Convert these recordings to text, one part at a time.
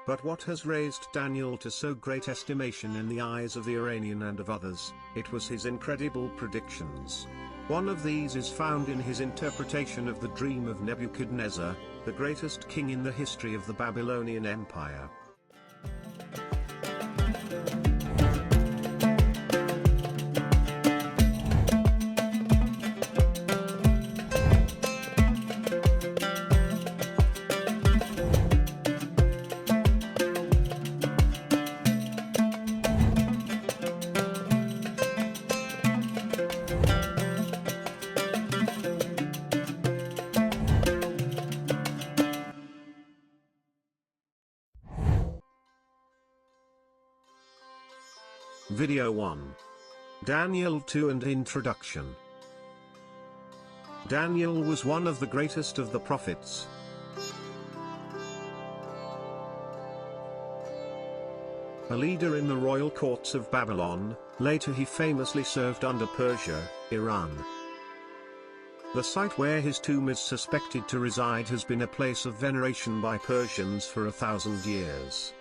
But what has raised Daniel to so great estimation in the eyes of the Iranian and of others, it was his incredible predictions. One of these is found in his interpretation of the dream of Nebuchadnezzar, the greatest king in the history of the Babylonian Empire. Video 1. Daniel 2 and Introduction. Daniel was one of the greatest of the prophets. A leader in the royal courts of Babylon, later he famously served under Persia, Iran. The site where his tomb is suspected to reside has been a place of veneration by Persians for 1,000 years.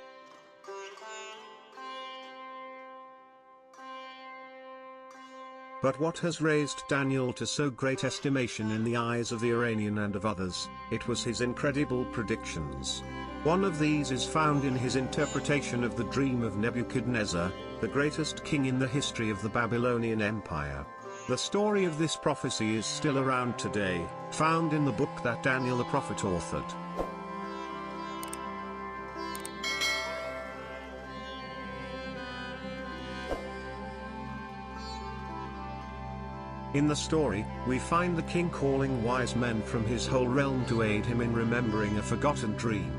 But what has raised Daniel to so great estimation in the eyes of the Iranian and of others, it was his incredible predictions. One of these is found in his interpretation of the dream of Nebuchadnezzar, the greatest king in the history of the Babylonian Empire. The story of this prophecy is still around today, found in the book that Daniel the prophet authored. In the story, we find the king calling wise men from his whole realm to aid him in remembering a forgotten dream.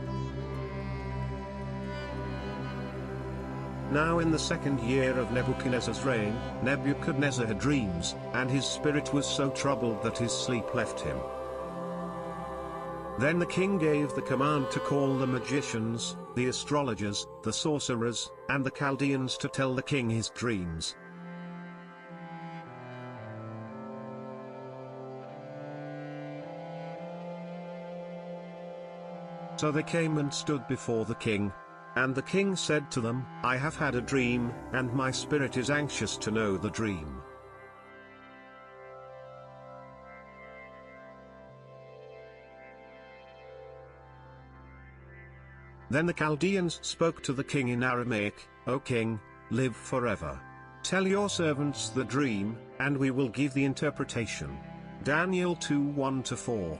Now in the second year of Nebuchadnezzar's reign, Nebuchadnezzar had dreams, and his spirit was so troubled that his sleep left him. Then the king gave the command to call the magicians, the astrologers, the sorcerers, and the Chaldeans to tell the king his dreams. So they came and stood before the king. And the king said to them, I have had a dream, and my spirit is anxious to know the dream. Then the Chaldeans spoke to the king in Aramaic, O king, live forever. Tell your servants the dream, and we will give the interpretation. Daniel 2:1-4.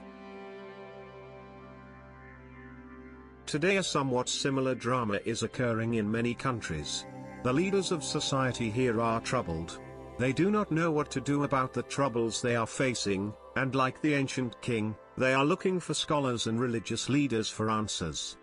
Today a somewhat similar drama is occurring in many countries. The leaders of society here are troubled. They do not know what to do about the troubles they are facing, and like the ancient king, they are looking for scholars and religious leaders for answers.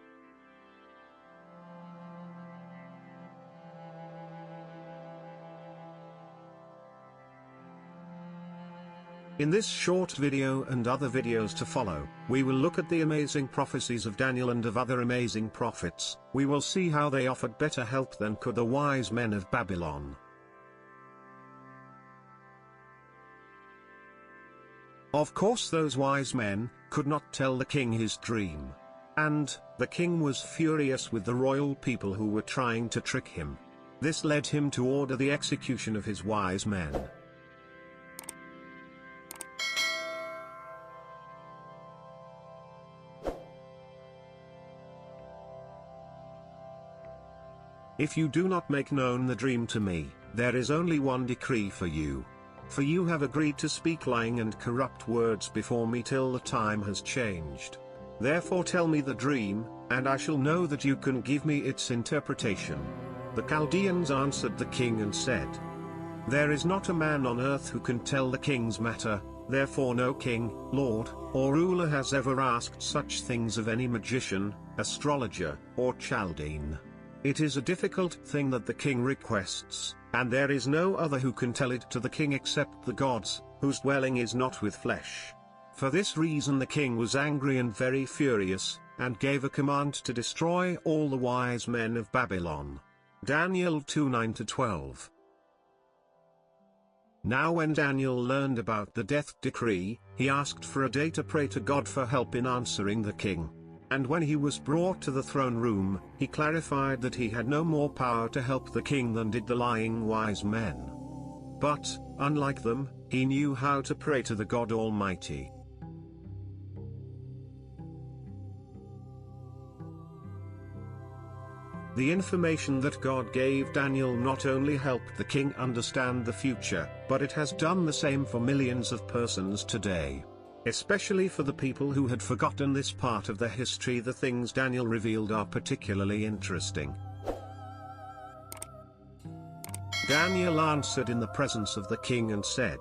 In this short video and other videos to follow, we will look at the amazing prophecies of Daniel and of other amazing prophets. We will see how they offered better help than could the wise men of Babylon. Of course those wise men could not tell the king his dream. And the king was furious with the royal people who were trying to trick him. This led him to order the execution of his wise men. If you do not make known the dream to me, there is only one decree for you. For you have agreed to speak lying and corrupt words before me till the time has changed. Therefore tell me the dream, and I shall know that you can give me its interpretation. The Chaldeans answered the king and said, There is not a man on earth who can tell the king's matter, therefore no king, lord, or ruler has ever asked such things of any magician, astrologer, or Chaldean. It is a difficult thing that the king requests, and there is no other who can tell it to the king except the gods, whose dwelling is not with flesh. For this reason the king was angry and very furious, and gave a command to destroy all the wise men of Babylon. Daniel 2:9-12. Now when Daniel learned about the death decree, he asked for a day to pray to God for help in answering the king. And when he was brought to the throne room, he clarified that he had no more power to help the king than did the lying wise men. But, unlike them, he knew how to pray to the God Almighty. The information that God gave Daniel not only helped the king understand the future, but it has done the same for millions of persons today. Especially for the people who had forgotten this part of the history, the things Daniel revealed are particularly interesting. Daniel answered in the presence of the king and said,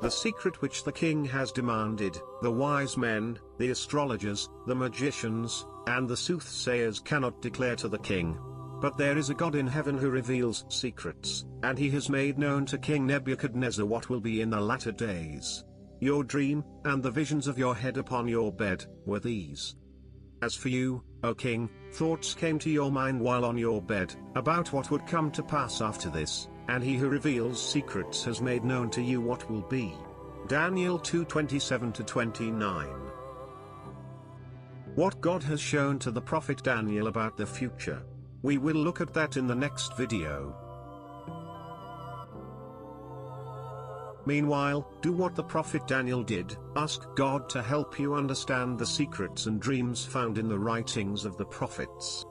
"The secret which the king has demanded, the wise men, the astrologers, the magicians, and the soothsayers cannot declare to the king. But there is a God in heaven who reveals secrets, and he has made known to King Nebuchadnezzar what will be in the latter days. Your dream, and the visions of your head upon your bed, were these. As for you, O king, thoughts came to your mind while on your bed, about what would come to pass after this, and he who reveals secrets has made known to you what will be." Daniel 2:27-29. What God has shown to the prophet Daniel about the future. We will look at that in the next video. Meanwhile, do what the prophet Daniel did, ask God to help you understand the secrets and dreams found in the writings of the prophets.